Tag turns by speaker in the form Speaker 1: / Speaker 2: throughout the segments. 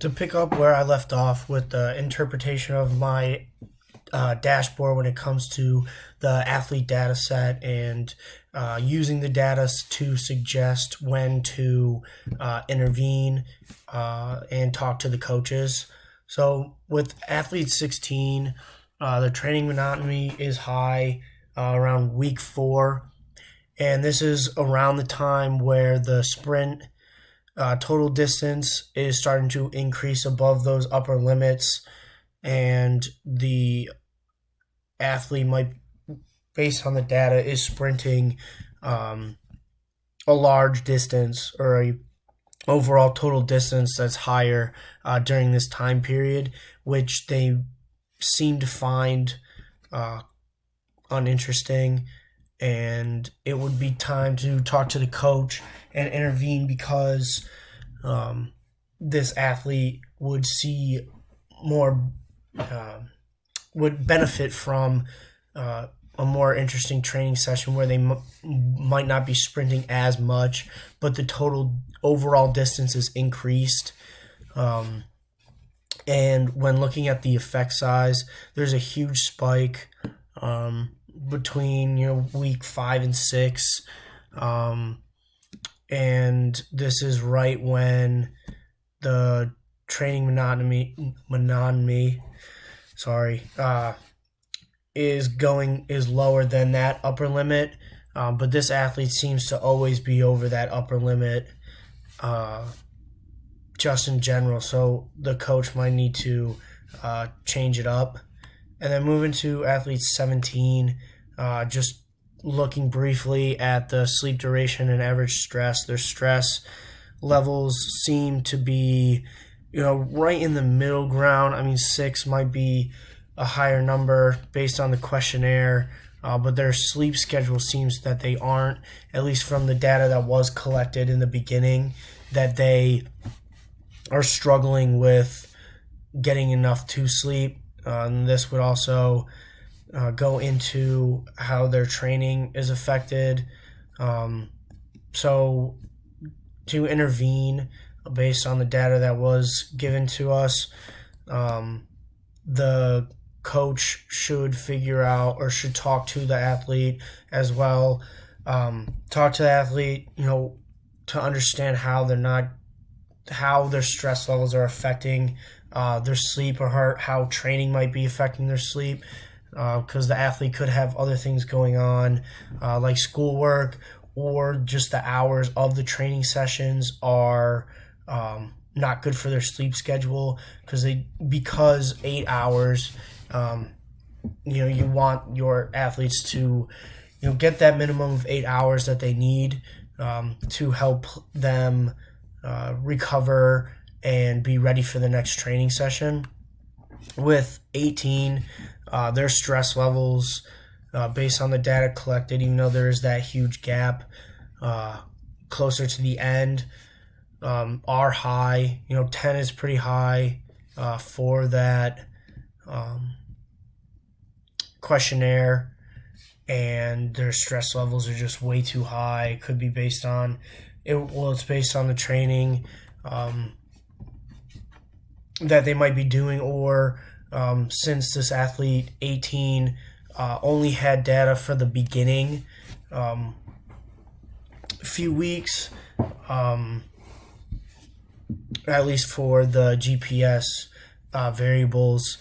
Speaker 1: To pick up where I left off with the interpretation of my dashboard when it comes to the athlete data set and using the data to suggest when to intervene and talk to the coaches. So with athlete 16, the training monotony is high around week 4, and this is around the time where the sprint total distance is starting to increase above those upper limits, and the athlete might, based on the data, is sprinting a large distance or a overall total distance that's higher during this time period, which they seem to find uninteresting. And it would be time to talk to the coach and intervene because this athlete would see more, would benefit from a more interesting training session where they might not be sprinting as much, but the total overall distance is increased. And when looking at the effect size, there's a huge spike between week 5 and 6, and this is right when the training monotony is lower than that upper limit, but this athlete seems to always be over that upper limit just in general, so the coach might need to change it up. And then moving to athlete 17, just looking briefly at the sleep duration and average stress. Their stress levels seem to be, right in the middle ground. I mean, 6 might be a higher number based on the questionnaire, but their sleep schedule seems that they aren't, at least from the data that was collected in the beginning, that they are struggling with getting enough to sleep. And this would also go into how their training is affected. So to intervene based on the data that was given to us, the coach should figure out or should talk to the athlete as well. Talk to the athlete, to understand how their stress levels are affecting their sleep, or how training might be affecting their sleep, because the athlete could have other things going on, like schoolwork, or just the hours of the training sessions are not good for their sleep schedule, because 8 hours, you want your athletes to get that minimum of 8 hours that they need to help them recover and be ready for the next training session. With 18, their stress levels, based on the data collected, even though there is that huge gap closer to the end, are high. 10 is pretty high for that questionnaire, and their stress levels are just way too high. It could be based on it's based on the training that they might be doing, or since this athlete 18 only had data for the beginning few weeks, at least for the GPS variables,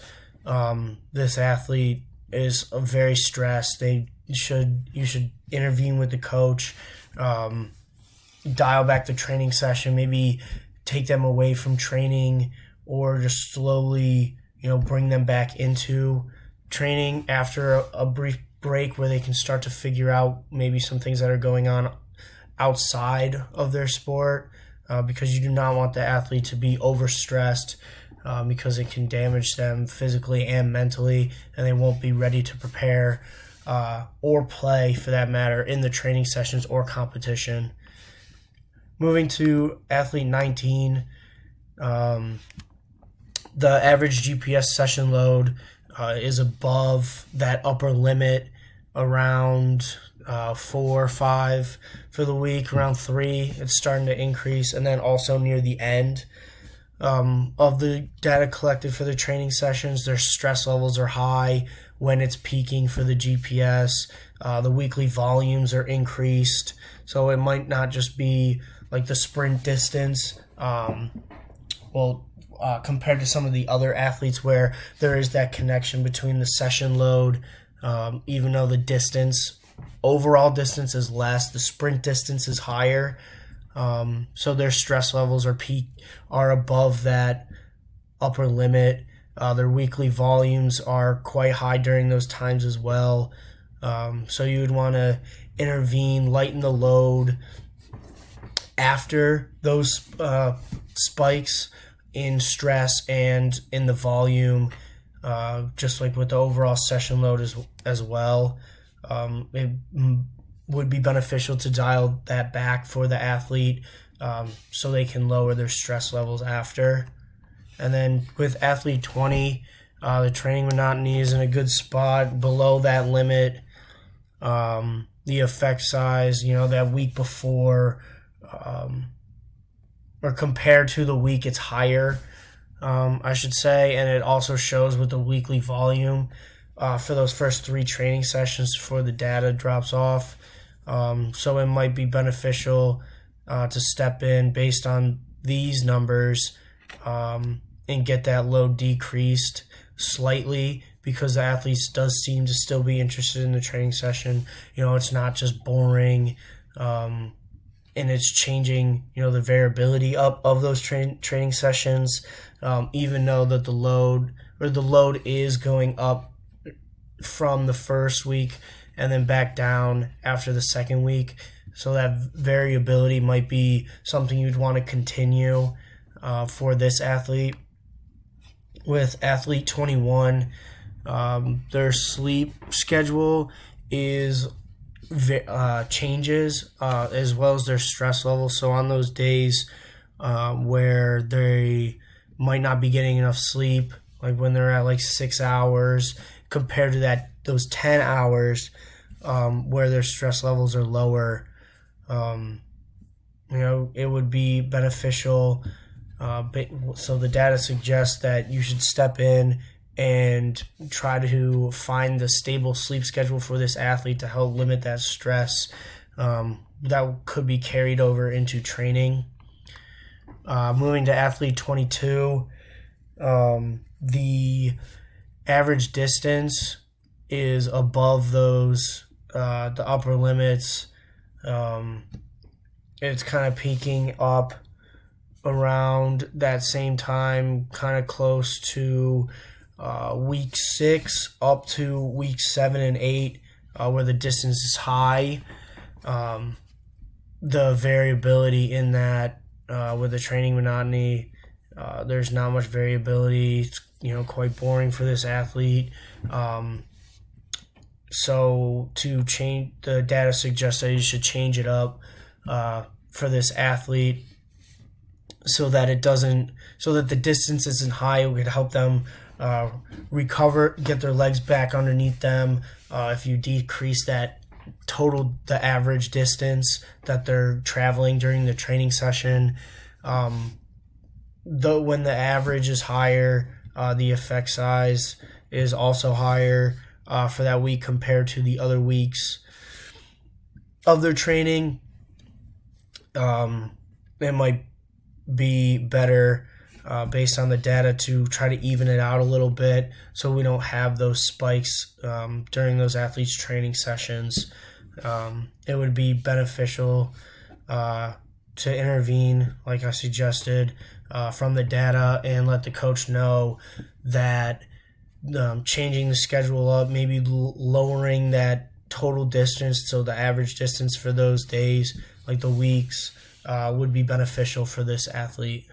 Speaker 1: this athlete is very stressed. You should intervene with the coach, dial back the training session, maybe take them away from training, or just slowly, bring them back into training after a brief break where they can start to figure out maybe some things that are going on outside of their sport, because you do not want the athlete to be overstressed, because it can damage them physically and mentally, and they won't be ready to prepare or play, for that matter, in the training sessions or competition. Moving to athlete 19, the average GPS session load is above that upper limit, around 4 or 5 for the week. Around 3, it's starting to increase, and then also near the end. of the data collected for the training sessions, their stress levels are high when it's peaking for the GPS. The weekly volumes are increased, so it might not just be like the sprint distance. Compared to some of the other athletes where there is that connection between the session load, even though the overall distance is less, the sprint distance is higher. So their stress levels are above that upper limit. Their weekly volumes are quite high during those times as well. So you would want to intervene, lighten the load after those spikes in stress and in the volume, just like with the overall session load as well. It would be beneficial to dial that back for the athlete, so they can lower their stress levels after. And then with athlete 20, the training monotony is in a good spot below that limit. The effect size, that week before, or compared to the week, it's higher, I should say, and it also shows with the weekly volume for those first 3 training sessions before the data drops off. So it might be beneficial to step in based on these numbers and get that load decreased slightly, because the athletes does seem to still be interested in the training session. It's not just boring, and it's changing, the variability of those training sessions, even though that the load is going up from the first week and then back down after the second week. So that variability might be something you'd want to continue for this athlete. With athlete 21, their sleep schedule changes as well as their stress level. So on those days where they might not be getting enough sleep, like when they're at like 6 hours compared to those 10 hours where their stress levels are lower, it would be beneficial. So the data suggests that you should step in and try to find the stable sleep schedule for this athlete to help limit that stress that could be carried over into training. Moving to athlete 22, the average distance is above those the upper limits. It's kind of peaking up around that same time, kind of close to week 6 up to week 7 and 8, where the distance is high. The variability in that with the training monotony, there's not much variability. It's quite boring for this athlete. So to change, the data suggests that you should change it up for this athlete, so that the distance isn't high. It would help them recover, get their legs back underneath them. If you decrease the average distance that they're traveling during the training session, though when the average is higher, the effect size is also higher for that week compared to the other weeks of their training. It might be better based on the data to try to even it out a little bit, so we don't have those spikes during those athletes' training sessions. It would be beneficial to intervene, like I suggested, from the data, and let the coach know that changing the schedule up, maybe lowering that total distance, so the average distance for those days, like the weeks, would be beneficial for this athlete.